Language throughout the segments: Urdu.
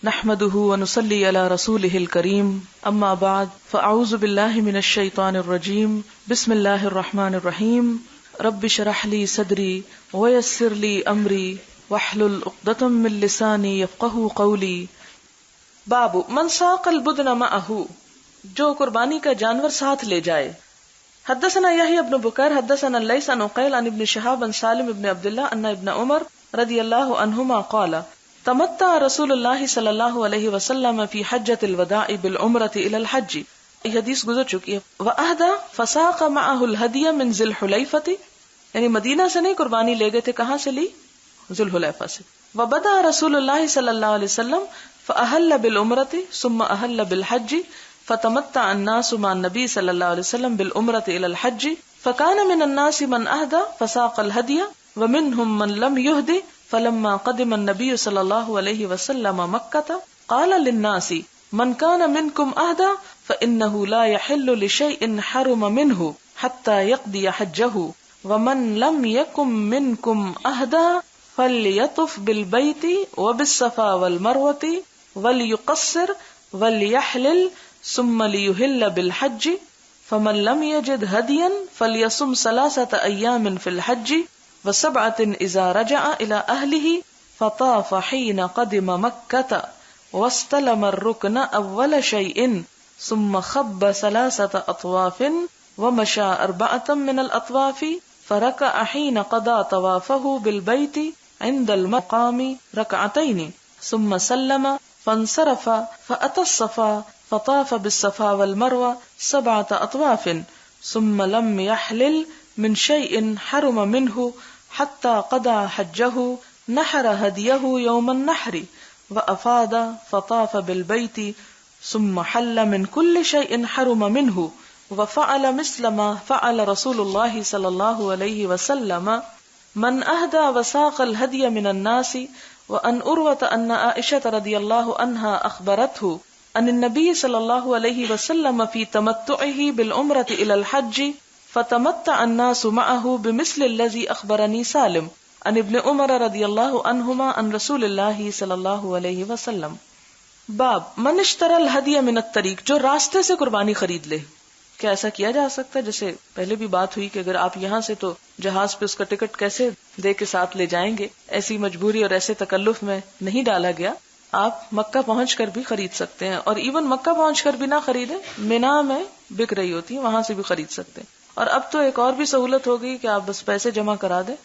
نحمده ونصلي على رسوله الكريم اما بعد فاعوذ بالله من الشيطان الرجيم بسم الله الرحمن الرحيم رب اشرح لي صدري ويسر لي امري واحلل عقدة من لساني يفقهوا قولي باب من ساق البدن معه، جو قربانی کا جانور ساتھ لے جائے۔ حدثنا يحيى بن بكير حدثنا الليث عن عقيل عن ابن شهاب عن سالم بن عبد الله ان ابن عمر رضي الله عنهما قال تمتع رسول اللہ صلی اللہ علیہ وسلم فی حجۃ الوداع بالعمرۃ الی الحج، یہ حدیث گزر چکی ہے۔ واہدى فساق معه الهدی من ذی الحلیفۃ، یعنی مدینہ سے نہیں قربانی لے گئے تھے، کہاں سے لی؟ ذی الحلیفہ سے۔ وبدأ رسول اللہ صلی اللہ علیہ وسلم فاحل بالعمرۃ ثم احل بالحج فتمتع الناس مع النبی صلی اللہ علیہ وسلم بالعمرۃ الی الحج فكان من الناس من اهدى فساق الهدی ومنهم من لم يهدي فلما قدم النبي صلى الله عليه وسلم مكة قال للناس من كان منكم أهدى فإنه لا يحل لشيء حرم منه حتى يقضي حجه ومن لم يكن منكم أهدى فليطف بالبيت وبالصفا والمروة وليقصر وليحلل ثم ليهل بالحج فمن لم يجد هديا فليصم 3 أيام في الحج وسبعة إذا رجع إلى أهله فطاف حين قدم مكة واستلم الركن أول شيء ثم خب 3 أطواف ومشى 4 من الأطواف فركع حين قضى طوافه بالبيت عند المقام 2 ثم سلم فانصرف فأتى الصفا فطاف بالصفا والمروة 7 أطواف ثم لم يحلل من شيء حرم منه حتى قضى حجه نحر هديه يوم النحر وأفاض فطاف بالبيت ثم حل من كل شيء حرم منه وفعل مثل ما فعل رسول الله صلى الله عليه وسلم من أهدى وساق الهدي من الناس وأن أروة أن عائشة رضي الله عنها أخبرته أن النبي صلى الله عليه وسلم في تمتعه بالعمرة إلى الحج فتمتع الناس معه بمثل الذي اخبرني سالم عن ابن عمر رضی اللہ عنہما عن رسول اللہ صلی اللہ علیہ وسلم۔ باب من اشترى الهدی من الطریق، جو راستے سے قربانی خرید لے۔ کیا ایسا کیا جا سکتا ہے؟ جیسے پہلے بھی بات ہوئی کہ اگر آپ یہاں سے تو جہاز پہ اس کا ٹکٹ کیسے دے کے ساتھ لے جائیں گے، ایسی مجبوری اور ایسے تکلف میں نہیں ڈالا گیا۔ آپ مکہ پہنچ کر بھی خرید سکتے ہیں، اور ایون مکہ پہنچ کر بھی نہ خریدیں، مینا میں بک رہی ہوتی ہے، وہاں سے بھی خرید سکتے ہیں۔ اور اب تو ایک اور بھی سہولت ہوگی کہ آپ بس پیسے جمع کرا دیں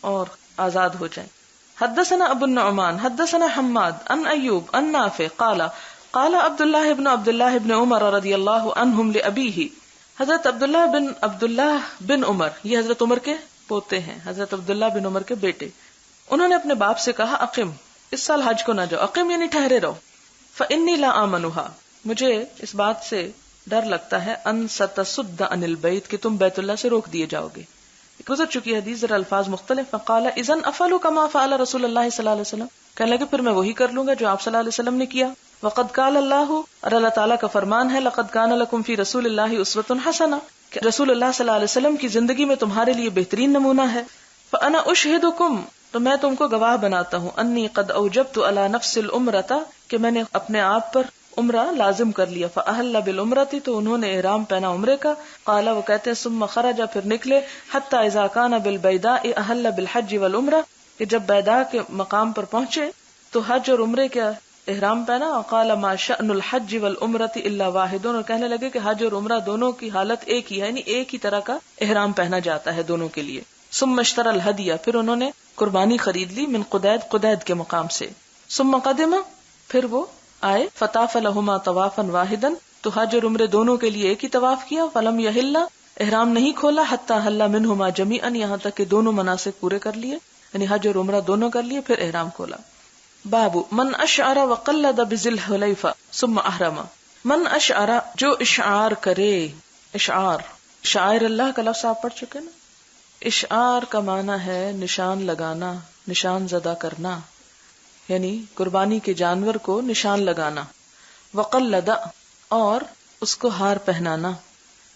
اور آزاد ہو جائیں۔ حدثنا ابو النعمان حدثنا حماد عن ایوب عن نافع قال قال عبد الله بن عمر رضی اللہ عنہم لابیہ، حضرت عبداللہ بن عمر، یہ حضرت عمر کے پوتے ہیں، حضرت عبداللہ بن عمر کے بیٹے، انہوں نے اپنے باپ سے کہا اقم، اس سال حج کو نہ جاؤ، اقم یعنی ٹھہرے رہو، فانی لا آمنها، مجھے اس بات سے ڈر لگتا ہے ان ستصد عن البیت، کہ تم بیت اللہ سے روک دیے جاؤ گے۔ گزر چکی حدیث، ذرا الفاظ مختلف۔ فقال اذن افعل كما فعل رسول اللہ صلی اللہ علیہ وسلم، کہنے لگے پھر میں وہی کر لوں گا جو آپ صلی اللہ علیہ وسلم نے کیا۔ وقد قال اللہ، اور اللہ تعالیٰ کا فرمان ہے، لقد كان لكم في رسول اللہ اسوۃ حسنہ، کہ رسول اللہ صلی اللہ علیہ وسلم کی زندگی میں تمہارے لیے بہترین نمونہ ہے۔ فانا اشہدکم، تو میں تم کو گواہ بناتا ہوں، انی قد اوجبت علی نفس العمرۃ، کہ میں نے اپنے آپ پر عمرہ لازم کر لیا۔ فاحل بالعمرۃ، تو انہوں نے احرام پہنا عمرے کا۔ قال، وہ کہتے ہیں ثم خرج، پھر نکلے، حتی اذا کان بالبیداء احل بالحج والعمرہ، کہ جب بیداء کے مقام پر پہنچے تو حج اور عمرے کا احرام پہنا۔ وقال ما شأن الحج والعمرۃ الا واحد، اور کہنے لگے کہ حج اور عمرہ دونوں کی حالت ایک ہی ہے، یعنی ایک ہی طرح کا احرام پہنا جاتا ہے دونوں کے لیے۔ ثم اشترى الهدی، پھر انہوں نے قربانی خرید لی، من قدید کے مقام سے۔ ثم قدم، پھر وہ آئے، فطاف لہما طوافا واحدا، تو حج اور عمرے دونوں کے لیے ایک ہی طواف کیا۔ فلم یحل، احرام نہیں کھولا، حتی حل منہما جمیعا، یہاں تک کہ دونوں مناسک پورے کر لیے، یعنی حج اور عمرہ دونوں کر لیے، پھر احرام کھولا۔ باب من اشعر وقلد بذی الحلیفہ ثم احرم، من اشعر، جو اشعار کرے، اشعار شاعر اللہ کا لفظ آپ پڑھ چکے نا۔ اشعار کا معنی ہے نشان لگانا، نشان زدہ کرنا، یعنی قربانی کے جانور کو نشان لگانا۔ وقلد، اور اس کو ہار پہنانا،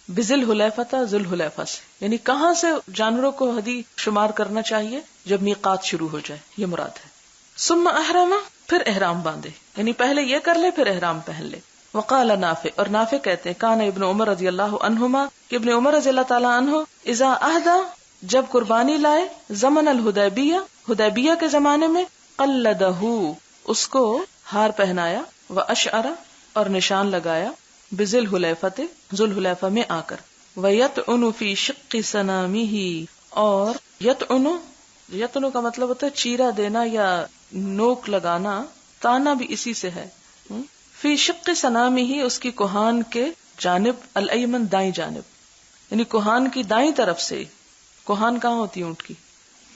بذل حلیفہ، ذل حلیفہ سے، یعنی کہاں سے جانوروں کو ہدی شمار کرنا چاہیے؟ جب میقات شروع ہو جائے، یہ مراد ہے۔ ثم احرم، پھر احرام باندھے، یعنی پہلے یہ کر لے پھر احرام پہن لے. وقال نافع، اور نافع کہتے ہیں کان ابن عمر رضی اللہ عنہما، کہ ابن عمر رضی اللہ تعالی عنہ اذا اہدى، جب قربانی لائے، زمن الحدیبیہ، حدیبیہ کے زمانے میں، قلدہ، اس کو ہار پہنایا، واشعر، اور نشان لگایا، بذی الحلیفۃ، ذو الحلیفہ میں آ کر، ویطعن فی شق صنامہ، اور یطعن کا مطلب ہوتا ہے چیرا دینا یا نوک لگانا، تانا بھی اسی سے ہے. فی شق صنامہ، اس کی کوہان کے جانب، الایمن، دائیں جانب، یعنی کوہان کی دائیں طرف سے. کوہان کہاں ہوتی ہے اونٹ کی؟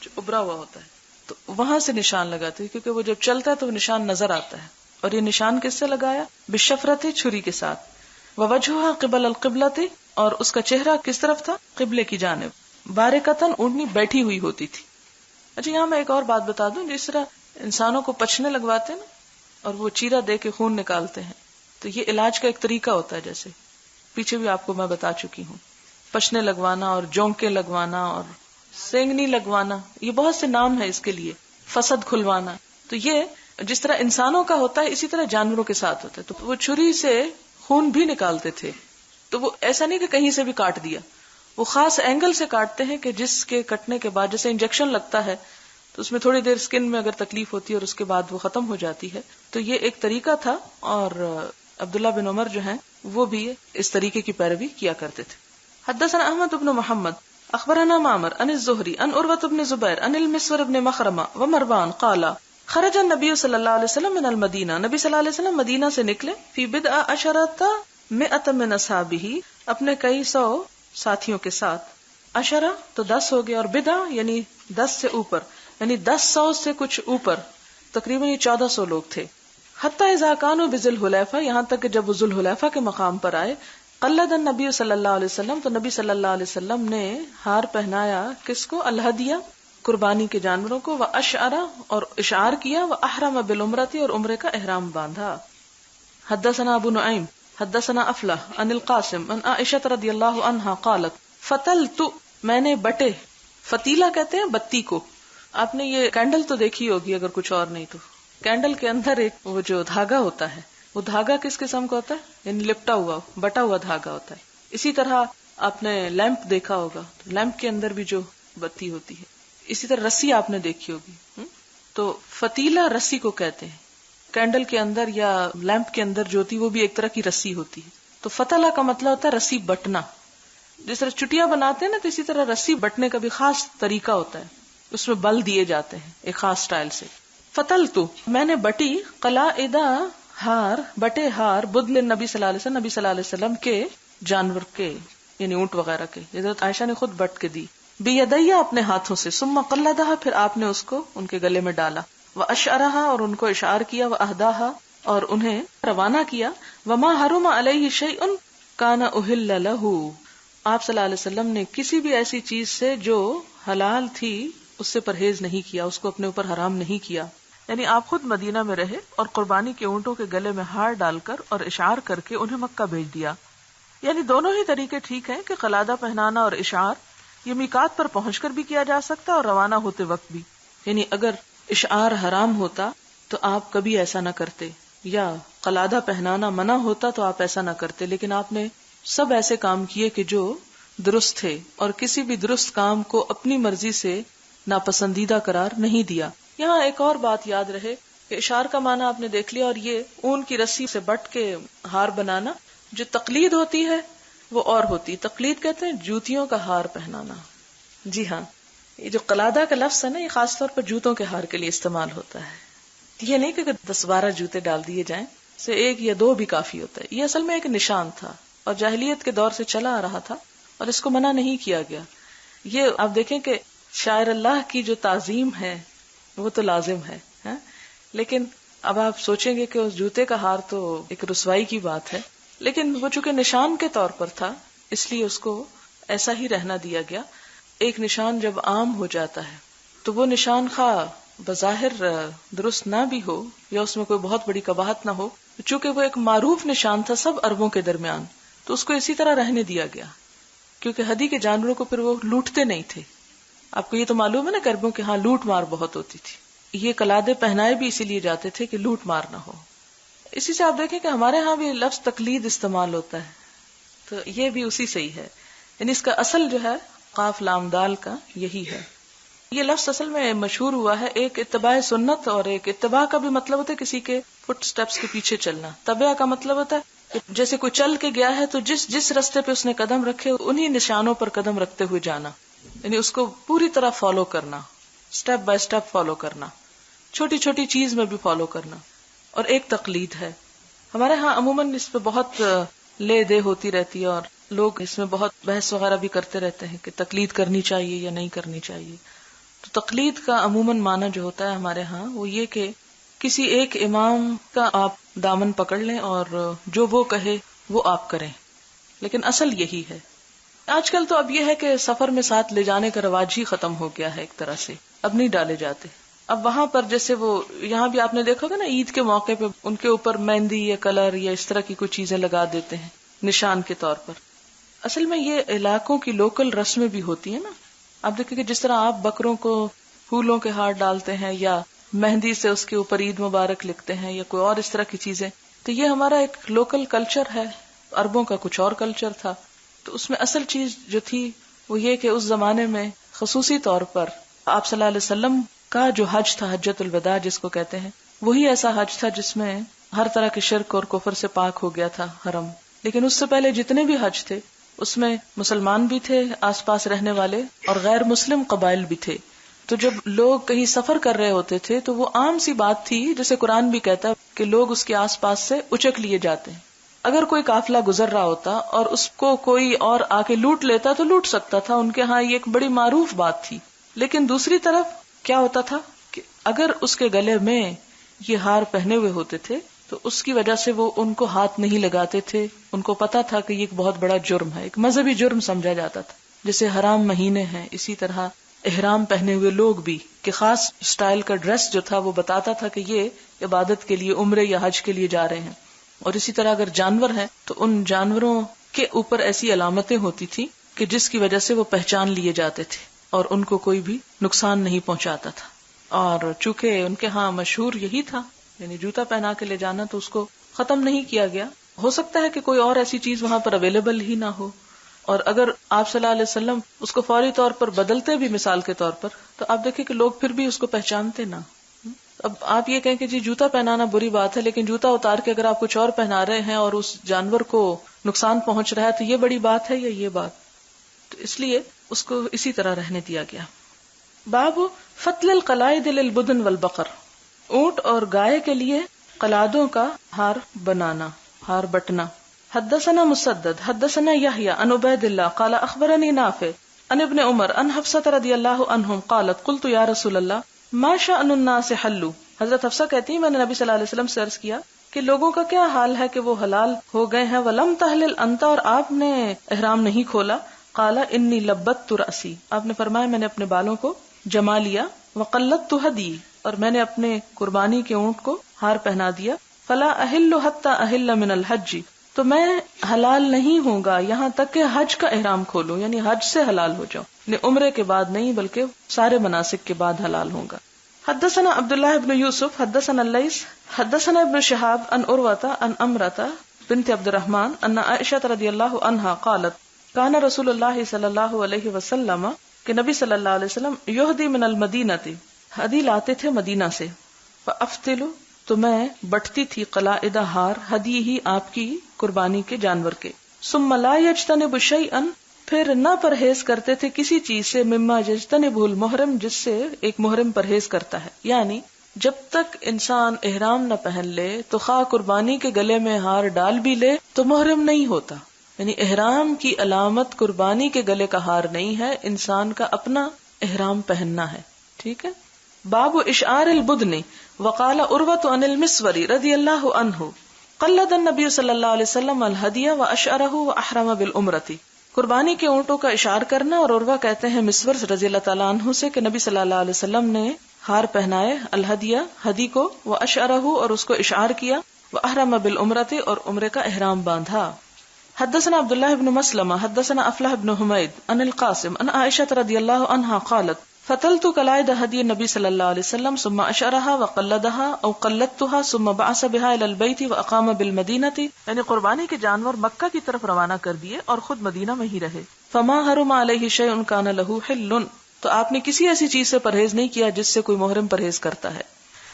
جو ابھرا ہوا ہوتا ہے، تو وہاں سے نشان لگاتے ہیں، کیونکہ وہ جب چلتا ہے تو وہ نشان نظر آتا ہے. اور یہ نشان کس سے لگایا؟ بالشفرۃ، چھری کے ساتھ. ووجہھا قبل القبلۃ، اور اس کا چہرہ کس طرف تھا؟ قبلے کی جانب. بارکتن، اونٹنی بیٹھی ہوئی ہوتی تھی. اچھا یہاں میں ایک اور بات بتا دوں، جس طرح انسانوں کو پچھنے لگواتے ہیں نا، اور وہ چیرا دے کے خون نکالتے ہیں، تو یہ علاج کا ایک طریقہ ہوتا ہے. جیسے پیچھے بھی آپ کو میں بتا چکی ہوں، پچھنے لگوانا اور جونکے لگوانا اور سینگنی لگوانا، یہ بہت سے نام ہیں اس کے لیے، فسد کھلوانا. تو یہ جس طرح انسانوں کا ہوتا ہے اسی طرح جانوروں کے ساتھ ہوتا ہے. تو وہ چھری سے خون بھی نکالتے تھے، تو وہ ایسا نہیں کہ کہیں سے بھی کاٹ دیا، وہ خاص اینگل سے کاٹتے ہیں کہ جس کے کٹنے کے بعد، جیسے انجیکشن لگتا ہے تو اس میں تھوڑی دیر سکن میں اگر تکلیف ہوتی ہے اور اس کے بعد وہ ختم ہو جاتی ہے. تو یہ ایک طریقہ تھا، اور عبداللہ بن عمر جو ہیں وہ بھی اس طریقے کی پیروی کیا کرتے تھے. حدثنا احمد بن محمد اخبرنا معمر عن الزہری عن عروۃ بن زبیر عن المسور بن مخرمہ ومروان قال خرج النبی صلی اللہ علیہ وسلم من المدینہ، نبی صلی اللہ علیہ وسلم مدینہ سے نکلے، فی بضع عشرۃ مئۃ من اصحابہ، اپنے کئی سو ساتھیوں کے ساتھ. عشرہ تو 10 ہو گیا، اور بضع یعنی 10 سے اوپر، یعنی 100 سے کچھ اوپر، تقریباً یہ 1400 لوگ تھے. حتی اذا کانوا بذی الحلیفہ، یہاں تک کہ جب وہ ذو الحلیفہ کے مقام پر آئے، قلد النبی صلی اللہ علیہ وسلم، تو نبی صلی اللہ علیہ وسلم نے ہار پہنایا کس کو؟ الہدیہ، قربانی کے جانوروں کو، واشعر، اور اشعار کیا، واحرم بالعمرۃ، اور عمرے کا احرام باندھا. حدثنا ابو نعیم حدثنا افلح عن القاسم عن عائشہ رضی اللہ عنہا قالت فتلت، میں نے بٹے، فتیلہ کہتے ہیں بتی کو. آپ نے یہ کینڈل تو دیکھی ہوگی، اگر کچھ اور نہیں تو کینڈل کے اندر ایک وہ جو دھاگا ہوتا ہے، وہ دھاگا کس قسم کا ہوتا ہے؟ یعنی لپٹا ہوا، بٹا ہوا دھاگا ہوتا ہے. اسی طرح آپ نے لیمپ دیکھا ہوگا، لیمپ کے اندر بھی جو بتی ہوتی ہے. اسی طرح رسی آپ نے دیکھی ہوگی، تو فتیلہ رسی کو کہتے ہیں. کینڈل کے اندر یا لیمپ کے اندر جو ہوتی وہ بھی ایک طرح کی رسی ہوتی ہے. تو فتلہ کا مطلب ہوتا ہے رسی بٹنا. جس طرح چٹیاں بناتے ہیں نا، تو اسی طرح رسی بٹنے کا بھی خاص طریقہ ہوتا ہے، اس میں بل دیے جاتے ہیں ایک خاص سٹائل سے. فتلتو، میں نے بٹی، قلائد، ہار، بٹے ہار، بدل نبی صلی اللہ علیہ وسلم، نبی صلی اللہ علیہ وسلم کے جانور کے، یعنی اونٹ وغیرہ کے. حضرت عائشہ نے خود بٹ کے دی. بیدیہ، اپنے ہاتھوں سے. ثم قلدھا، پھر آپ نے اس کو ان کے گلے میں ڈالا. واشعرھا، اور ان کو اشعار کیا. واہداھا، اور انہیں روانہ کیا. وما حرم علیہ شیء کان احل لہ، آپ صلی اللہ علیہ وسلم نے کسی بھی ایسی چیز سے جو حلال تھی اس سے پرہیز نہیں کیا، اس کو اپنے اوپر حرام نہیں کیا. یعنی آپ خود مدینہ میں رہے اور قربانی کے اونٹوں کے گلے میں ہار ڈال کر اور اشعار کر کے انہیں مکہ بھیج دیا. یعنی دونوں ہی طریقے ٹھیک ہیں کہ قلادہ پہنانا اور اشعار، یہ میقات پر پہنچ کر بھی کیا جا سکتا اور روانہ ہوتے وقت بھی. یعنی اگر اشعار حرام ہوتا تو آپ کبھی ایسا نہ کرتے، یا قلادہ پہنانا منع ہوتا تو آپ ایسا نہ کرتے. لیکن آپ نے سب ایسے کام کیے کہ جو درست تھے، اور کسی بھی درست کام کو اپنی مرضی سے ناپسندیدہ قرار نہیں دیا. یہاں ایک اور بات یاد رہے کہ اشعار کا معنی آپ نے دیکھ لیا، اور یہ اون کی رسی سے بٹ کے ہار بنانا. جو تقلید ہوتی ہے وہ اور ہوتی، تقلید کہتے ہیں جوتیوں کا ہار پہنانا. جی ہاں، یہ جو قلادہ کا لفظ ہے نا، یہ خاص طور پر جوتوں کے ہار کے لیے استعمال ہوتا ہے. یہ نہیں کہ 10-12 جوتے ڈال دیے جائیں، سے 1 یا 2 بھی کافی ہوتا ہے. یہ اصل میں ایک نشان تھا اور جاہلیت کے دور سے چلا آ رہا تھا، اور اس کو منع نہیں کیا گیا. یہ آپ دیکھیں کہ شاعر اللہ کی جو تعظیم ہے وہ تو لازم ہے، لیکن اب آپ سوچیں گے کہ اس جوتے کا ہار تو ایک رسوائی کی بات ہے، لیکن وہ چونکہ نشان کے طور پر تھا اس لیے اس کو ایسا ہی رہنا دیا گیا. ایک نشان جب عام ہو جاتا ہے تو وہ نشان خواہ بظاہر درست نہ بھی ہو یا اس میں کوئی بہت بڑی قباحت نہ ہو، چونکہ وہ ایک معروف نشان تھا سب عربوں کے درمیان، تو اس کو اسی طرح رہنے دیا گیا. کیونکہ ہدی کے جانوروں کو پھر وہ لوٹتے نہیں تھے. آپ کو یہ تو معلوم ہے نا کہ عربوں کے ہاں لوٹ مار بہت ہوتی تھی، یہ قلادے پہنائے بھی اسی لیے جاتے تھے کہ لوٹ مار نہ ہو. اسی سے آپ دیکھیں کہ ہمارے ہاں بھی لفظ تقلید استعمال ہوتا ہے، تو یہ بھی اسی سے ہی ہے، یعنی اس کا اصل جو ہے قاف لام دال کا یہی ہے. یہ لفظ اصل میں مشہور ہوا ہے، ایک اتباع سنت اور ایک اتباع کا بھی مطلب ہوتا ہے کسی کے فٹ سٹیپس کے پیچھے چلنا. تبع کا مطلب ہوتا ہے کہ جیسے کوئی چل کے گیا ہے تو جس رستے پہ اس نے قدم رکھے انہی نشانوں پر قدم رکھتے ہوئے جانا، یعنی اس کو پوری طرح فالو کرنا، سٹیپ بائی سٹیپ فالو کرنا، چھوٹی چھوٹی چیز میں بھی فالو کرنا. اور ایک تقلید ہے. ہمارے ہاں عموماً اس پہ بہت لے دے ہوتی رہتی ہے اور لوگ اس میں بہت بحث وغیرہ بھی کرتے رہتے ہیں کہ تقلید کرنی چاہیے یا نہیں کرنی چاہیے. تو تقلید کا عموماً معنی جو ہوتا ہے ہمارے ہاں وہ یہ کہ کسی ایک امام کا آپ دامن پکڑ لیں اور جو وہ کہے وہ آپ کریں، لیکن اصل یہی ہے. آج کل تو اب یہ ہے کہ سفر میں ساتھ لے جانے کا رواج ہی ختم ہو گیا ہے، ایک طرح سے اب نہیں ڈالے جاتے. اب وہاں پر جیسے وہ یہاں بھی آپ نے دیکھا ہوگا نا، عید کے موقع پہ ان کے اوپر مہندی یا کلر یا اس طرح کی کوئی چیزیں لگا دیتے ہیں نشان کے طور پر. اصل میں یہ علاقوں کی لوکل رسمیں بھی ہوتی ہیں نا. آپ دیکھیں کہ جس طرح آپ بکروں کو پھولوں کے ہار ڈالتے ہیں یا مہندی سے اس کے اوپر عید مبارک لکھتے ہیں یا کوئی اور اس طرح کی چیزیں، تو یہ ہمارا ایک لوکل کلچر ہے. عربوں کا کچھ اور کلچر تھا. تو اس میں اصل چیز جو تھی وہ یہ کہ اس زمانے میں خصوصی طور پر آپ صلی اللہ علیہ وسلم کا جو حج تھا، حجۃ الوداع جس کو کہتے ہیں، وہی ایسا حج تھا جس میں ہر طرح کے شرک اور کفر سے پاک ہو گیا تھا حرم. لیکن اس سے پہلے جتنے بھی حج تھے اس میں مسلمان بھی تھے آس پاس رہنے والے اور غیر مسلم قبائل بھی تھے. تو جب لوگ کہیں سفر کر رہے ہوتے تھے تو وہ عام سی بات تھی، جیسے قرآن بھی کہتا ہے کہ لوگ اس کے آس پاس سے اچک لیے جاتے ہیں. اگر کوئی قافلہ گزر رہا ہوتا اور اس کو کوئی اور آ کے لوٹ لیتا تو لوٹ سکتا تھا، ان کے ہاں یہ ایک بڑی معروف بات تھی. لیکن دوسری طرف کیا ہوتا تھا کہ اگر اس کے گلے میں یہ ہار پہنے ہوئے ہوتے تھے تو اس کی وجہ سے وہ ان کو ہاتھ نہیں لگاتے تھے. ان کو پتا تھا کہ یہ ایک بہت بڑا جرم ہے، ایک مذہبی جرم سمجھا جاتا تھا. جیسے حرام مہینے ہیں، اسی طرح احرام پہنے ہوئے لوگ بھی کہ خاص سٹائل کا ڈریس جو تھا وہ بتاتا تھا کہ یہ عبادت کے لیے، عمرے یا حج کے لیے جا رہے ہیں. اور اسی طرح اگر جانور ہیں تو ان جانوروں کے اوپر ایسی علامتیں ہوتی تھی کہ جس کی وجہ سے وہ پہچان لیے جاتے تھے اور ان کو کوئی بھی نقصان نہیں پہنچاتا تھا. اور چونکہ ان کے ہاں مشہور یہی تھا، یعنی جوتا پہنا کے لے جانا، تو اس کو ختم نہیں کیا گیا. ہو سکتا ہے کہ کوئی اور ایسی چیز وہاں پر اویلیبل ہی نہ ہو، اور اگر آپ صلی اللہ علیہ وسلم اس کو فوری طور پر بدلتے بھی مثال کے طور پر، تو آپ دیکھیں کہ لوگ پھر بھی اس کو پہچانتے نہ. اب آپ یہ کہیں کہ جی جوتا پہنانا بری بات ہے، لیکن جوتا اتار کے اگر آپ کچھ اور پہنا رہے ہیں اور اس جانور کو نقصان پہنچ رہا ہے تو یہ بڑی بات ہے یا یہ بات؟ تو اس لیے اس کو اسی طرح رہنے دیا گیا. باب فتل القلائد للبدن والبقر، اونٹ اور گائے کے لیے قلادوں کا ہار بنانا، ہار بٹنا. حدثنا مسدد حدثنا یحییٰ عن عبید اللہ قال اخبرنی نافع عن ابن عمر عن حفصہ رضی اللہ عنہم قالت قلت یا رسول اللہ ما شأن الناس حلوا. حضرت حفصہ کہتی ہیں میں نے نبی صلی اللہ علیہ وسلم سے عرض کیا کہ لوگوں کا کیا حال ہے کہ وہ حلال ہو گئے ہیں. ولم تحلل انت، اور آپ نے احرام نہیں کھولا. قال انی لبت رأسی، آپ نے فرمایا میں نے اپنے بالوں کو جما لیا. وقلدت ہدی، اور میں نے اپنے قربانی کے اونٹ کو ہار پہنا دیا. فلا احل حتی احل من الحج، تو میں حلال نہیں ہوں گا یہاں تک کہ حج کا احرام کھولوں، یعنی حج سے حلال ہو جاؤں، یعنی عمرے کے بعد نہیں بلکہ سارے مناسک کے بعد حلال ہوں گا. حدثنا عبداللہ ابن یوسف حدثنا اللیث حدثنا ابن شہاب ان عروہ ان امرۃ بنت عبد الرحمن ان عائشہ رضی اللہ عنہا قالت کان رسول اللہ صلی اللہ علیہ وسلم، کہ نبی صلی اللہ علیہ وسلم یہدی من المدینہ، ہدی لاتے تھے مدینہ سے. فافتل، تو میں بٹتی تھی قلائد ہار ہدی ہی آپ کی قربانی کے جانور کے. ثم لا یجتنب شیئا، پھر نہ پرہیز کرتے تھے کسی چیز سے، مما یجتنبہ المحرم، جس سے ایک محرم پرہیز کرتا ہے. یعنی جب تک انسان احرام نہ پہن لے تو خواہ قربانی کے گلے میں ہار ڈال بھی لے تو محرم نہیں ہوتا. یعنی احرام کی علامت قربانی کے گلے کا ہار نہیں ہے، انسان کا اپنا احرام پہننا ہے. ٹھیک ہے. باب اشعار البدن. وقال عروۃ عن المسور رضی اللہ عنہ قلد النبی صلی اللہ علیہ وسلم الہدی واشعرہ واحرم بالعمرۃ. قربانی کے اونٹوں کا اشعار کرنا، اور عروہ کہتے ہیں مسور رضی اللہ تعالیٰ عنہ سے کہ نبی صلی اللہ علیہ وسلم نے ہار پہنائے الہدیہ، ہدی کو، واشعرہ، اور اس کو اشعار کیا، واحرم بالعمرۃ، اور عمرے کا احرام باندھا. حدثنا عبداللہ بن مسلمہ حدثنا افلح بن حمید عن القاسم عن عائشہ رضی اللہ عنہا قالت فتلت قلائد هدي النبي صلی اللہ علیہ وسلم ثم اشعرها وقلدها او قلدتها ثم بعث بها الى البيت واقام بالمدینة، یعنی قربانی کے جانور مکہ کی طرف روانہ کر دیے اور خود مدینہ میں ہی رہے. فما حرم علیہ شیء کان له حل، تو آپ نے کسی ایسی چیز سے پرہیز نہیں کیا جس سے کوئی محرم پرہیز کرتا ہے.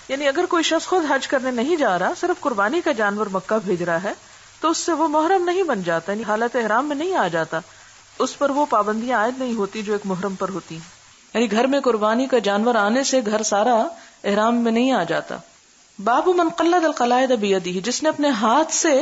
یعنی اگر کوئی شخص خود حج کرنے نہیں جا رہا، صرف قربانی کا جانور مکہ بھیج رہا ہے، تو اس سے وہ محرم نہیں بن جاتا، یعنی حالت احرام میں نہیں آ جاتا، اس پر وہ پابندیاں عائد نہیں ہوتی جو ایک محرم پر ہوتی. یعنی گھر میں قربانی کا جانور آنے سے گھر سارا احرام میں نہیں آ جاتا. باب من قلد القلائد بیدہ، جس نے اپنے ہاتھ سے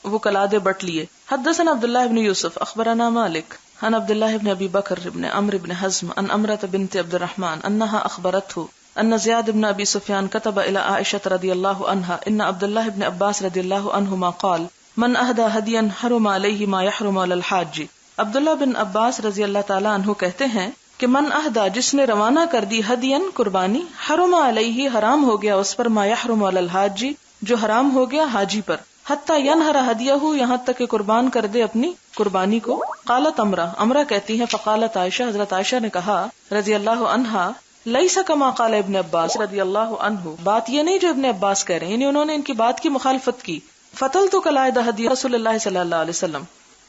وہ قلادے بٹ لیے. حدثنا عبداللہ بن یوسف اخبرنا مالک عن عبداللہ بن ابی بکر بن عمرو بن حزم عن امرۃ بنت عبد الرحمن انها اخبرته ان زیاد بن ابی سفیان كتب الى عائشہ رضی اللہ عنہا ان عبداللہ بن عباس رضی اللہ عنہما قال من اہدى هدیا حرم علیہ ما يحرم علی الحاج. عبداللہ بن عباس رضی اللہ تعالی عنہ کہتے ہیں کہ من اہدا، جس نے روانہ کر دی، ہدین قربانی، حرم علیہ حرام ہو گیا اس پر، ما یحرم علی الحاج جو حرام ہو گیا حاجی پر، حتی ینہر ہدیہ یہاں تک کہ قربان کر دے اپنی قربانی کو. قالت امرہ کہتی ہیں فقالت عائشہ، حضرت عائشہ نے کہا رضی اللہ عنہا، لیس کما قال ابن عباس رضی اللہ عنہ، بات یہ نہیں جو ابن عباس کہہ رہے ہیں، یعنی انہوں نے ان کی بات کی مخالفت کی. فتلت قلائد ہدی رسول اللہ صلی اللہ علیہ وسلم،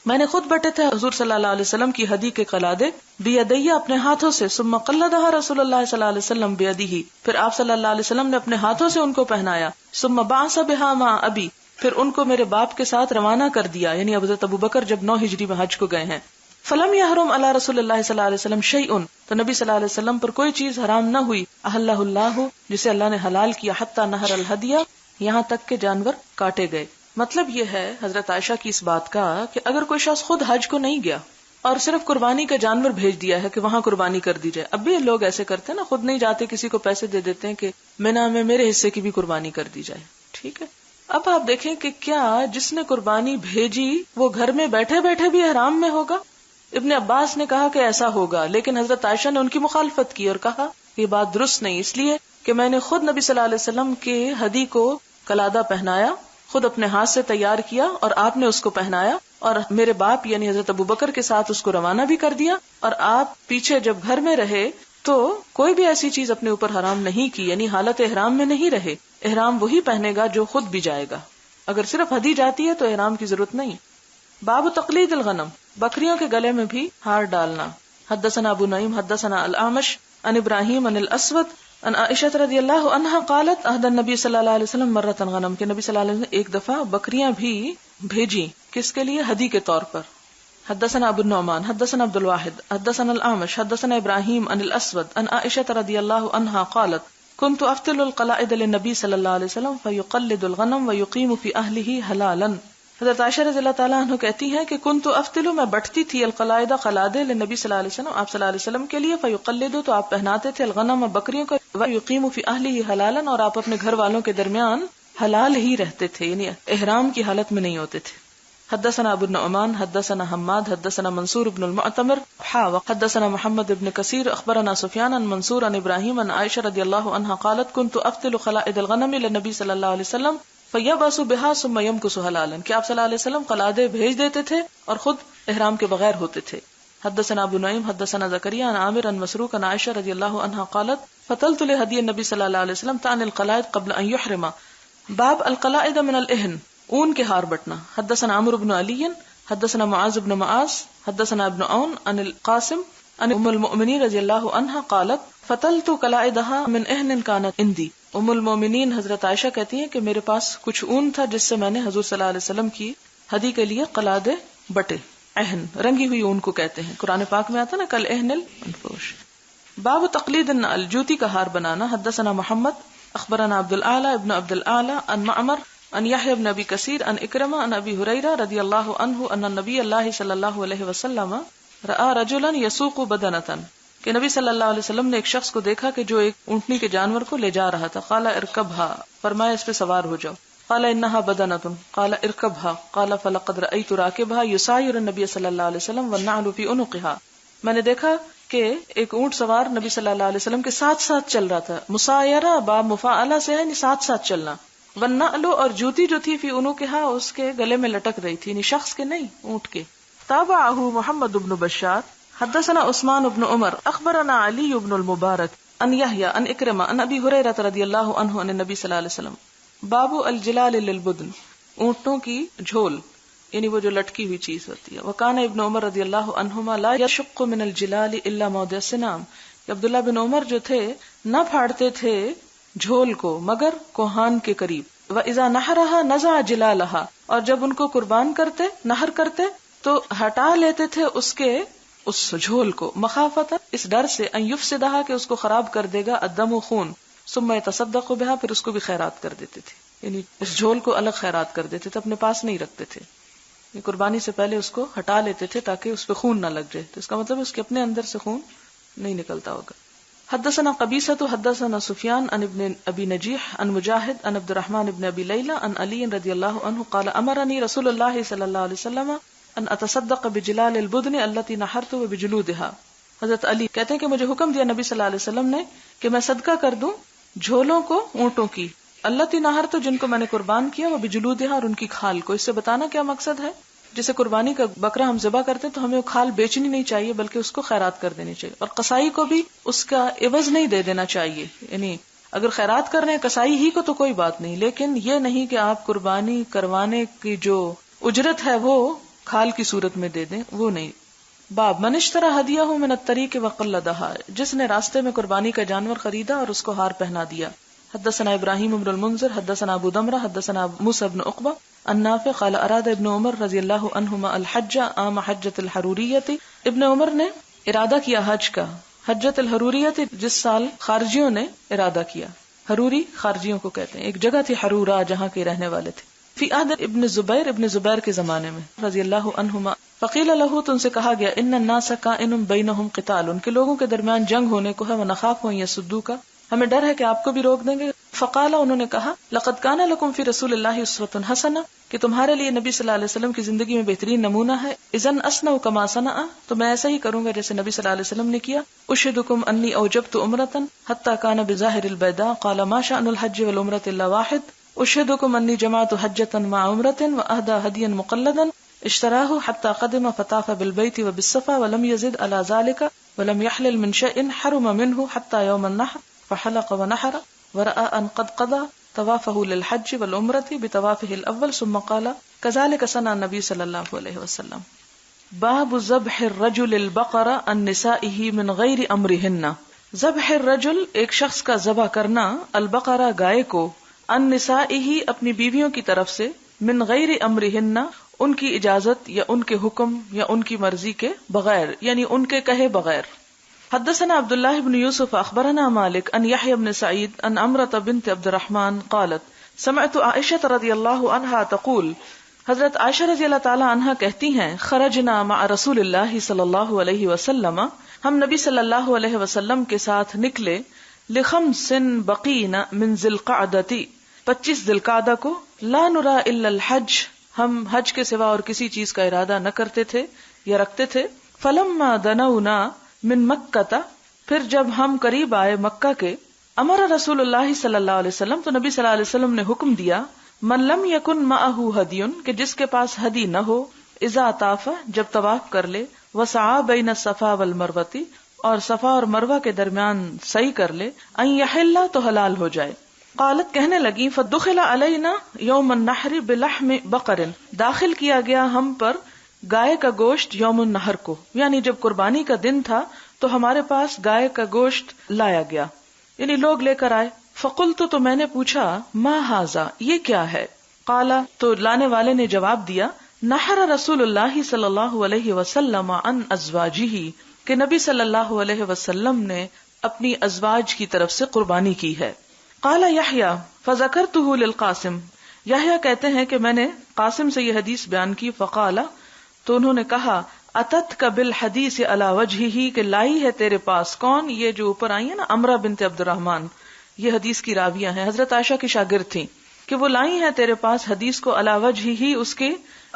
میں نے خود بٹے تھے حضور صلی اللہ علیہ وسلم کی ہدی کے قلادے، بیدیہ اپنے ہاتھوں سے، ثم قلدها رسول اللہ صلی اللہ علیہ وسلم بیدیہ، پھر آپ صلی اللہ علیہ وسلم نے اپنے ہاتھوں سے ان کو پہنایا، ثم بعث بها مع ابی، پھر ان کو میرے باپ کے ساتھ روانہ کر دیا، یعنی حضرت ابوبکر جب 9 ہجری میں حج کو گئے ہیں. فلم یحرم علی رسول اللہ صلی اللہ علیہ وسلم شیء، تو نبی صلی اللہ علیہ وسلم پر کوئی چیز حرام نہ ہوئی، احلہ اللہ، جسے اللہ نے حلال کیا، حتی نہر الہدیہ، یہاں تک کہ جانور کاٹے گئے. مطلب یہ ہے حضرت عائشہ کی اس بات کا کہ اگر کوئی شخص خود حج کو نہیں گیا اور صرف قربانی کا جانور بھیج دیا ہے کہ وہاں قربانی کر دی جائے، اب بھی لوگ ایسے کرتے ہیں نا، خود نہیں جاتے، کسی کو پیسے دے دیتے ہیں کہ مینا میں میرے حصے کی بھی قربانی کر دی جائے. ٹھیک ہے، اب آپ دیکھیں کہ کیا جس نے قربانی بھیجی وہ گھر میں بیٹھے بیٹھے بھی احرام میں ہوگا؟ ابن عباس نے کہا کہ ایسا ہوگا، لیکن حضرت عائشہ نے ان کی مخالفت کی اور کہا یہ بات درست نہیں، اس لیے کہ میں نے خود نبی صلی اللہ علیہ وسلم کے ہدی کو قلادہ پہنایا، خود اپنے ہاتھ سے تیار کیا اور آپ نے اس کو پہنایا، اور میرے باپ یعنی حضرت ابوبکر کے ساتھ اس کو روانہ بھی کر دیا، اور آپ پیچھے جب گھر میں رہے تو کوئی بھی ایسی چیز اپنے اوپر حرام نہیں کی، یعنی حالت احرام میں نہیں رہے. احرام وہی پہنے گا جو خود بھی جائے گا، اگر صرف ہدی جاتی ہے تو احرام کی ضرورت نہیں. باب تقلید الغنم، بکریوں کے گلے میں بھی ہار ڈالنا. حدثنا ابو نعیم حدثنا الاعمش عن ابراہیم عن الاسود عن عائشہ رضی اللہ عنہا قالت اہدى النبی صلی اللہ علیہ وسلم مرۃ غنم، کہ نبی صلی اللہ علیہ وسلم نے ایک دفعہ بکریاں بھی بھیجی، کس کے لیے؟ ہدی کے طور پر. حدثنا ابو النعمان حدثنا عبد الواحد حدثنا الاعمش حدثنا ابراہیم عن الاسود عن عائشہ رضی اللہ عنہا قالت كنت افتل القلائد للنبی صلی اللہ علیہ وسلم فيقلد الغنم ويقيم في اهله حلالا. حضرت عائشہ رضی اللہ تعالیٰ عنہ کہتی ہیں کہ کنت افتل، میں بٹتی تھی، القلائد قلادے، للنبی صلی اللہ علیہ وسلم، آپ صلی اللہ علیہ وسلم کے لیے، فیقلد، تو آپ پہناتے تھے، الغنم، بکریوں کو، ویقیم فی اہلہ حلالا، اور آپ اپنے گھر والوں کے درمیان حلال ہی رہتے تھے، یعنی احرام کی حالت میں نہیں ہوتے تھے. حدثنا ابو النعمان حدثنا حماد حدثنا منصور بن المعتمر حدثنا محمد بن کثیر اخبرنا سفیان عن منصور عن ابراہیم عن عائشہ رضی اللہ عنہا قالت کنت افتل قلائد الغنم للنبی صلی اللہ علیہ وسلم فیبعث بها ثم یمکث حلالا، کہ آپ صلی اللہ علیہ وسلم قلادے بھیج دیتے تھے اور خود احرام کے بغیر ہوتے تھے. حدثنا ابو نعیم حدثنا زکریا عن عامر عن مسروق عن عائشہ رضی اللہ عنہا قالت فتلت لهدی النبی صلی اللہ علیہ وسلم تعني القلائد قبل ان يحرم. باب القلائد من الاہن، اون کے ہار بٹنا. حدثنا عمرو بن علی حدثنا معاذ بن معاذ حدثنا ابن عون عن القاسم عن ام المؤمنین رضی اللہ عنہا قالت فتلت قلائدها من اہن كانت عندي. ام المومنین حضرت عائشہ کہتی ہیں کہ میرے پاس کچھ اون تھا جس سے میں نے حضور صلی اللہ علیہ وسلم کی ہدی کے لیے قلادے بٹے. اہن رنگی ہوئی اون کو کہتے ہیں، قرآن پاک میں آتا نا کل اہن الانفوش. باب تقلید النعل، جوتی کا ہار بنانا. حدثنا محمد اخبرنا عبد الاعلی ابن عبد الاعلی عن معمر عن یحیی بن ابی کثیر عن اکرمہ عن ابی ہریرہ رضی اللہ عنہ ان النبی اللہ صلی اللہ علیہ وسلم رأى رجلا يسوق بدنة، کہ نبی صلی اللہ علیہ وسلم نے ایک شخص کو دیکھا کہ جو ایک اونٹنی کے جانور کو لے جا رہا تھا. قال ارکبها، فرمایا اس پہ سوار ہو جاؤ. قال انها بدنة قال ارکبها قال فلقد رأيت راكبها يساير النبي صلی اللہ علیہ وسلم والنعل في عنقها. میں نے دیکھا کہ ایک اونٹ سوار نبی صلی اللہ علیہ وسلم کے ساتھ ساتھ چل رہا تھا. مسایرہ با مفاعلہ سے ہے، ساتھ ساتھ چلنا. والنعل، اور جوتی جو تھی، فی عنقها، اس کے گلے میں لٹک رہی تھی، یعنی شخص کے نہیں، اونٹ کے. تابعہ محمد بن بشار، حدثنا عثمان بن عمر اخبرنا علی بن المبارک ان یحییٰ ان اکرمہ ان ابی ہریرہ رضی اللہ عنہ ان النبی صلی اللہ علیہ وسلم باب الجلال للبدن، اونٹوں کی جھول یعنی وہ جو لٹکی ہوئی چیز ہوتی ہے. وکان ابن عمر رضی اللہ عنہما لا یشق من الجلال الا موضع السنام، عبداللہ بن عمر جو تھے نہ پھاڑتے تھے جھول کو مگر کوہان کے قریب. وَإِذَا نَحَرَهَا نَزَعَ جِلَالَهَا، اور جب ان کو قربان کرتے نہر کرتے تو ہٹا لیتے تھے اس جھول کو، مخافتا اس ڈر سے، ان یفسدها کہ اس کو خراب کر دے گا، الدم خون، ثم يتصدق بها پھر اس کو بھی خیرات کر دیتے تھے، یعنی اس جھول کو الگ خیرات کر دیتے تھے، اپنے پاس نہیں رکھتے تھے. قربانی سے پہلے اس کو ہٹا لیتے تھے تاکہ اس پہ خون نہ لگ جائے، تو اس کا مطلب اس کے اپنے اندر سے خون نہیں نکلتا ہوگا. حدثنا قبیصة حدثنا سفیان عن ابن ابی نجیح عن مجاہد عن عبد الرحمن ابن ابی لیلى عن علی رضی اللہ عنہ قال امرنی رسول اللہ صلی اللہ علیہ وسلم ان اتصدق بجلال البدن التي نحرت وبجلودها. حضرت علی کہتے ہیں کہ مجھے حکم دیا نبی صلی اللہ علیہ وسلم نے کہ میں صدقہ کر دوں جھولوں کو اونٹوں کی، التي نحرت جن کو میں نے قربان کیا، وبجلودها اور ان کی کھال کو. اس سے بتانا کیا مقصد ہے، جیسے قربانی کا بکرا ہم ذبح کرتے تو ہمیں وہ کھال بیچنی نہیں چاہیے بلکہ اس کو خیرات کر دینی چاہیے، اور قصائی کو بھی اس کا عوض نہیں دے دینا چاہیے. یعنی اگر خیرات کر رہے ہیں قصائی ہی کو تو کوئی بات نہیں، لیکن یہ نہیں کہ آپ قربانی کروانے کی جو اجرت ہے وہ کھال کی صورت میں دے دیں، وہ نہیں. باب من اشترى هديه من الطريق وقلدها، جس نے راستے میں قربانی کا جانور خریدا اور اس کو ہار پہنا دیا. حدثنا ابراہیم بن المنذر حدثنا ابو دمرہ حدثنا موسى بن عقبہ النافع قال اراد ابن عمر رضی اللہ عنہما الحج عام حجۃ الحروریۃ. ابن عمر نے ارادہ کیا حج کا، حجۃ الحروریۃ جس سال خارجیوں نے ارادہ کیا. حروری خارجیوں کو کہتے ہیں، ایک جگہ تھی حرورا جہاں کے رہنے والے تھے. فی عہد ابن زبیر کے زمانے میں رضی اللہ عنہما. فقیل له تو ان سے کہا گیا ان الناس کائن بینہم قتال، ان کے لوگوں کے درمیان جنگ ہونے کو ہے، ونخاف ان یصدوک، ہمیں ڈر ہے کہ آپ کو بھی روک دیں گے. فقال انہوں نے کہا لقد کان لکم فی رسول اللہ اسوۃ حسنہ، کہ تمہارے لیے نبی صلی اللہ علیہ وسلم کی زندگی میں بہترین نمونہ ہے. اذن اصنع کما صنع، تو میں ایسا ہی کروں گا جیسے نبی صلی اللہ علیہ وسلم نے کیا. اشہدکم انی اوجبت عمرۃ حتی کان بظاہر البیداء قال ما شأن الحج والعمرۃ الا واحد. اشہدکم انی جمعت حجۃ مع عمرۃ واہدى ہدیا مقلدا اشتراه حتى قدم فطاف بالبيت وبالصفا ولم يزد على ذلك ولم يحلل من شيء حرم منه حتى يوم النحر فحلق ونحر ورأى ان قد قضى طوافه للحج والعمرة بطوافه الاول ثم قال كذلك صنع النبي صلى الله عليه وسلم. باب ذبح الرجل البقر عن نسائه من غير امرهن. ذبح الرجل ایک شخص کا ذبح کرنا، البقرہ گائے کو، عن نسائه اپنی بیویوں کی طرف سے، من غیر امرهن ان کی اجازت یا ان کے حکم یا ان کی مرضی کے بغیر، یعنی ان کے کہے بغیر. حدثنا عبداللہ بن یوسف اخبرنا مالک ان یحیی بن سعید ان عمرة بنت عبد الرحمن قالت سمعت عائشة رضی اللہ عنہا تقول، حضرت عائشہ رضی اللہ تعالی عنہا کہتی ہیں خرجنا مع رسول اللہ صلی اللہ علیہ وسلم، ہم نبی صلی اللہ علیہ وسلم کے ساتھ نکلے، لخمس بقین من ذی القعدۃ 25 ذی القعدہ کو، لا نرى الا الحج ہم حج کے سوا اور کسی چیز کا ارادہ نہ کرتے تھے یا رکھتے تھے. فلما دنونا من مکہ پھر جب ہم قریب آئے مکہ کے، امر رسول اللہ صلی اللہ علیہ وسلم تو نبی صلی اللہ علیہ وسلم نے حکم دیا، من لم یکن معہ ہدی کہ جس کے پاس ہدی نہ ہو، اذا طاف جب طواف کر لے، وسعى بین الصفا والمروہ اور صفا اور مروہ کے درمیان سعی کر لے، ان یحل تو حلال ہو جائے. قالت کہنے لگی فدخل علینا یوم النحر بلحم بقر داخل کیا گیا ہم پر گائے کا گوشت یوم النحر کو، یعنی جب قربانی کا دن تھا تو ہمارے پاس گائے کا گوشت لایا گیا، یعنی لوگ لے کر آئے. فقلت تو میں نے پوچھا ما ھذا یہ کیا ہے؟ قال تو لانے والے نے جواب دیا نحر رسول اللہ صلی اللہ علیہ وسلم عن ازواجہ کہ نبی صلی اللہ علیہ وسلم نے اپنی ازواج کی طرف سے قربانی کی ہے. قال یحییٰ فذکرتہ للقاسم، یحییٰ کہتے ہیں کہ میں نے قاسم سے یہ حدیث بیان کی. فقال تو انہوں نے کہا اتتک بالحدیث علی وجہہ کہ لائی ہے تیرے پاس کون؟ یہ جو اوپر آئی ہے نا عمرہ بنت عبد الرحمن، یہ حدیث کی راویہ ہیں، حضرت عائشہ کی شاگرد تھیں، کہ وہ لائی ہیں تیرے پاس حدیث کو علی وجہہ اس کے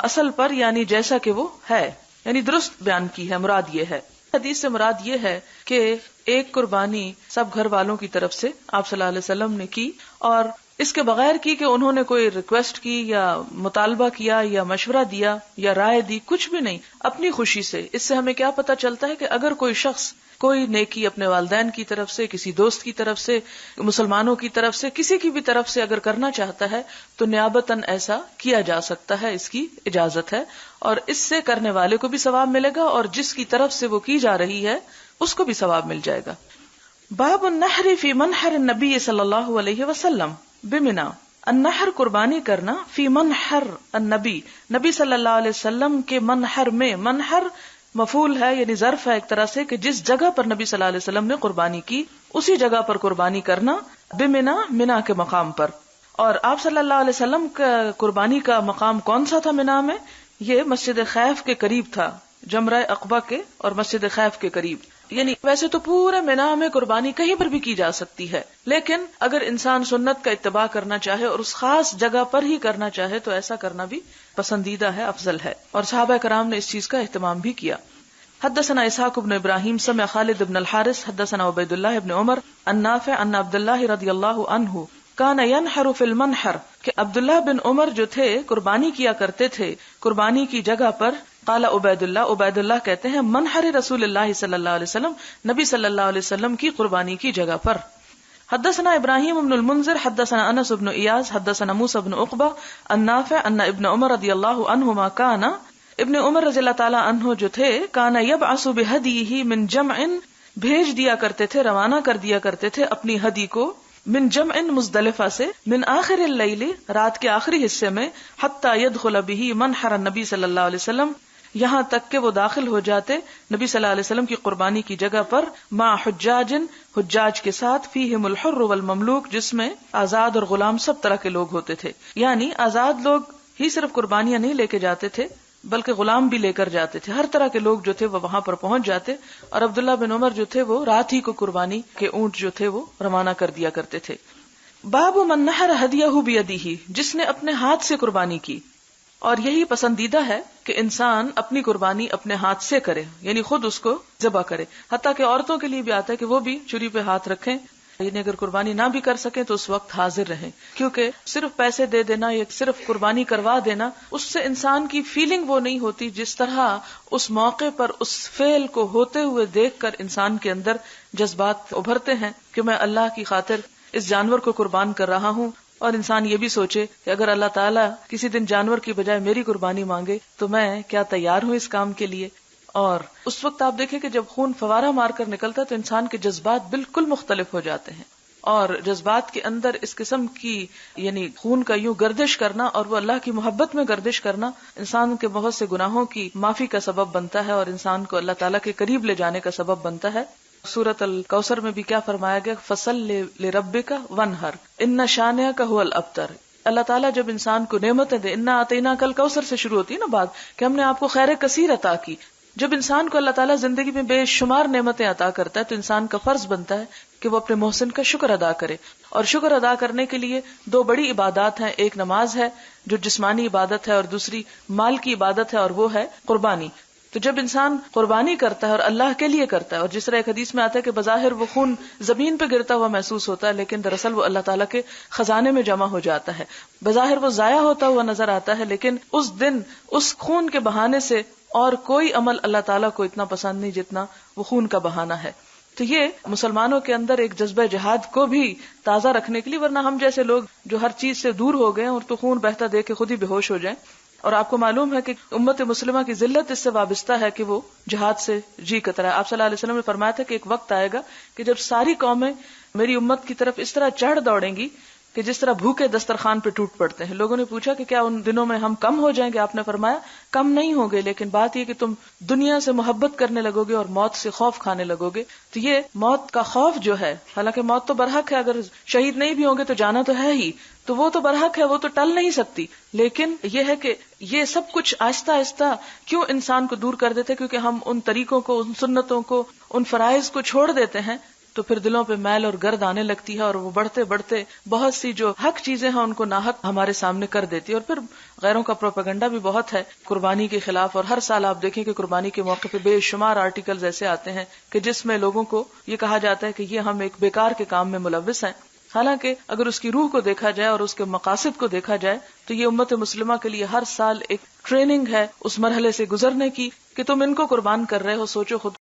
اصل پر، یعنی جیسا کہ وہ ہے، یعنی درست بیان کی ہے. مراد یہ ہے، حدیث سے مراد یہ ہے کہ ایک قربانی سب گھر والوں کی طرف سے آپ صلی اللہ علیہ وسلم نے کی، اور اس کے بغیر کی کہ انہوں نے کوئی ریکویسٹ کی یا مطالبہ کیا یا مشورہ دیا یا رائے دی، کچھ بھی نہیں، اپنی خوشی سے. اس سے ہمیں کیا پتہ چلتا ہے کہ اگر کوئی شخص کوئی نیکی اپنے والدین کی طرف سے، کسی دوست کی طرف سے، مسلمانوں کی طرف سے، کسی کی بھی طرف سے اگر کرنا چاہتا ہے تو نیابتاً ایسا کیا جا سکتا ہے، اس کی اجازت ہے، اور اس سے کرنے والے کو بھی ثواب ملے گا اور جس کی طرف سے وہ کی جا رہی ہے اس کو بھی ثواب مل جائے گا. باب النحر فی منحر النبی صلی اللہ علیہ وسلم بمنا. النحر قربانی کرنا، فی منحر النبی، نبی صلی اللہ علیہ وسلم کے منحر میں. منحر مفعول ہے یعنی ظرف ہے ایک طرح سے، کہ جس جگہ پر نبی صلی اللہ علیہ وسلم نے قربانی کی اسی جگہ پر قربانی کرنا، بمنا، منا کے مقام پر. اور آپ صلی اللہ علیہ وسلم کا قربانی کا مقام کون سا تھا منا میں؟ یہ مسجد خیف کے قریب تھا، جمرہ عقبہ کے اور مسجد خیف کے قریب. یعنی ویسے تو پورے منا میں قربانی کہیں پر بھی کی جا سکتی ہے، لیکن اگر انسان سنت کا اتباع کرنا چاہے اور اس خاص جگہ پر ہی کرنا چاہے تو ایسا کرنا بھی پسندیدہ ہے، افضل ہے، اور صحابہ کرام نے اس چیز کا اہتمام بھی کیا. حدثنا اسحاق بن ابراہیم سمع خالد بن الحارث حدثنا عبید اللہ بن عمر عن نافع ان عبد اللہ رضی اللہ عنہ کان ینحر فی المنحر، کہ عبداللہ بن عمر جو تھے قربانی کیا کرتے تھے قربانی کی جگہ پر. قال عبید اللہ کہتے ہیں منحر رسول اللہ صلی اللہ علیہ وسلم، نبی صلی اللہ علیہ وسلم کی قربانی کی جگہ پر. حدثنا ابراہیم بن المنذر حدثنا انس بن ایاز حدثنا موسیٰ بن عقبہ عن نافع ان ابن عمر رضی اللہ عنہما کان، ابن عمر رضی اللہ تعالی عنہ جو تھے، کان یبعث بہدیہ من جمع، بھیج دیا کرتے تھے، روانہ کر دیا کرتے تھے اپنی ہدی کو، من جمع مزدلفہ سے، من آخر اللیل، رات کے آخری حصے میں، حتی یدخل بہ منحر النبی صلی اللہ علیہ وسلم، یہاں تک کہ وہ داخل ہو جاتے نبی صلی اللہ علیہ وسلم کی قربانی کی جگہ پر، مع حجاج، حجاج کے ساتھ، فیہم الحر والمملوک، جس میں آزاد اور غلام سب طرح کے لوگ ہوتے تھے. یعنی آزاد لوگ ہی صرف قربانیاں نہیں لے کے جاتے تھے بلکہ غلام بھی لے کر جاتے تھے، ہر طرح کے لوگ جو تھے وہ وہاں پر پہنچ جاتے. اور عبداللہ بن عمر جو تھے وہ رات ہی کو قربانی کے اونٹ جو تھے وہ روانہ کر دیا کرتے تھے. باب من نحر ہدیہ بیدہ، جس نے اپنے ہاتھ سے قربانی کی. اور یہی پسندیدہ ہے کہ انسان اپنی قربانی اپنے ہاتھ سے کرے، یعنی خود اس کو ذبح کرے. حتیٰ کہ عورتوں کے لیے بھی آتا ہے کہ وہ بھی چھری پہ ہاتھ رکھیں، یعنی اگر قربانی نہ بھی کر سکیں تو اس وقت حاضر رہیں، کیونکہ صرف پیسے دے دینا یا صرف قربانی کروا دینا، اس سے انسان کی فیلنگ وہ نہیں ہوتی جس طرح اس موقع پر اس فعل کو ہوتے ہوئے دیکھ کر انسان کے اندر جذبات ابھرتے ہیں کہ میں اللہ کی خاطر اس جانور کو قربان کر رہا ہوں. اور انسان یہ بھی سوچے کہ اگر اللہ تعالیٰ کسی دن جانور کی بجائے میری قربانی مانگے تو میں کیا تیار ہوں اس کام کے لیے. اور اس وقت آپ دیکھیں کہ جب خون فوارہ مار کر نکلتا ہے تو انسان کے جذبات بالکل مختلف ہو جاتے ہیں، اور جذبات کے اندر اس قسم کی یعنی خون کا یوں گردش کرنا اور وہ اللہ کی محبت میں گردش کرنا انسان کے بہت سے گناہوں کی معافی کا سبب بنتا ہے اور انسان کو اللہ تعالیٰ کے قریب لے جانے کا سبب بنتا ہے. سورۃ الکوثر میں بھی کیا فرمایا گیا، فصل لربک وانحر ان شانئک هو الابتر. اللہ تعالیٰ جب انسان کو نعمتیں دے، انا اعطیناک الکوثر سے شروع ہوتی ہے نا بات، کہ ہم نے آپ کو خیر کثیر عطا کی. جب انسان کو اللہ تعالیٰ زندگی میں بے شمار نعمتیں عطا کرتا ہے تو انسان کا فرض بنتا ہے کہ وہ اپنے محسن کا شکر ادا کرے. اور شکر ادا کرنے کے لیے دو بڑی عبادات ہیں، ایک نماز ہے جو جسمانی عبادت ہے اور دوسری مال کی عبادت ہے اور وہ ہے قربانی. تو جب انسان قربانی کرتا ہے اور اللہ کے لیے کرتا ہے، اور جس طرح ایک حدیث میں آتا ہے کہ بظاہر وہ خون زمین پہ گرتا ہوا محسوس ہوتا ہے لیکن دراصل وہ اللہ تعالیٰ کے خزانے میں جمع ہو جاتا ہے. بظاہر وہ ضائع ہوتا ہوا نظر آتا ہے لیکن اس دن اس خون کے بہانے سے اور کوئی عمل اللہ تعالیٰ کو اتنا پسند نہیں جتنا وہ خون کا بہانا ہے. تو یہ مسلمانوں کے اندر ایک جذبہ جہاد کو بھی تازہ رکھنے کے لیے، ورنہ ہم جیسے لوگ جو ہر چیز سے دور ہو گئے اور تو خون بہتا دیکھ کے خود ہی بے ہوش ہو جائیں. اور آپ کو معلوم ہے کہ امت مسلمہ کی ذلت اس سے وابستہ ہے کہ وہ جہاد سے جی کترا ہے. آپ صلی اللہ علیہ وسلم نے فرمایا تھا کہ ایک وقت آئے گا کہ جب ساری قومیں میری امت کی طرف اس طرح چڑھ دوڑیں گی کہ جس طرح بھوکے دسترخوان پہ ٹوٹ پڑتے ہیں. لوگوں نے پوچھا کہ کیا ان دنوں میں ہم کم ہو جائیں گے؟ آپ نے فرمایا کم نہیں ہوگے، لیکن بات یہ کہ تم دنیا سے محبت کرنے لگو گے اور موت سے خوف کھانے لگو گے. تو یہ موت کا خوف جو ہے، حالانکہ موت تو برحق ہے، اگر شہید نہیں بھی ہوں گے تو جانا تو ہے ہی، تو وہ تو برحق ہے، وہ تو ٹل نہیں سکتی. لیکن یہ ہے کہ یہ سب کچھ آہستہ آہستہ کیوں انسان کو دور کر دیتے، کیونکہ ہم ان طریقوں کو، ان سنتوں کو، ان فرائض کو چھوڑ دیتے ہیں تو پھر دلوں پہ میل اور گرد آنے لگتی ہے اور وہ بڑھتے بڑھتے بہت سی جو حق چیزیں ہیں ان کو ناحق ہمارے سامنے کر دیتی ہے. اور پھر غیروں کا پروپیگنڈا بھی بہت ہے قربانی کے خلاف، اور ہر سال آپ دیکھیں کہ قربانی کے موقع پہ بے شمار آرٹیکلز ایسے آتے ہیں کہ جس میں لوگوں کو یہ کہا جاتا ہے کہ یہ ہم ایک بیکار کے کام میں ملوث ہیں. حالانکہ اگر اس کی روح کو دیکھا جائے اور اس کے مقاصد کو دیکھا جائے تو یہ امت مسلمہ کے لیے ہر سال ایک ٹریننگ ہے اس مرحلے سے گزرنے کی کہ تم ان کو قربان کر رہے ہو. سوچو خود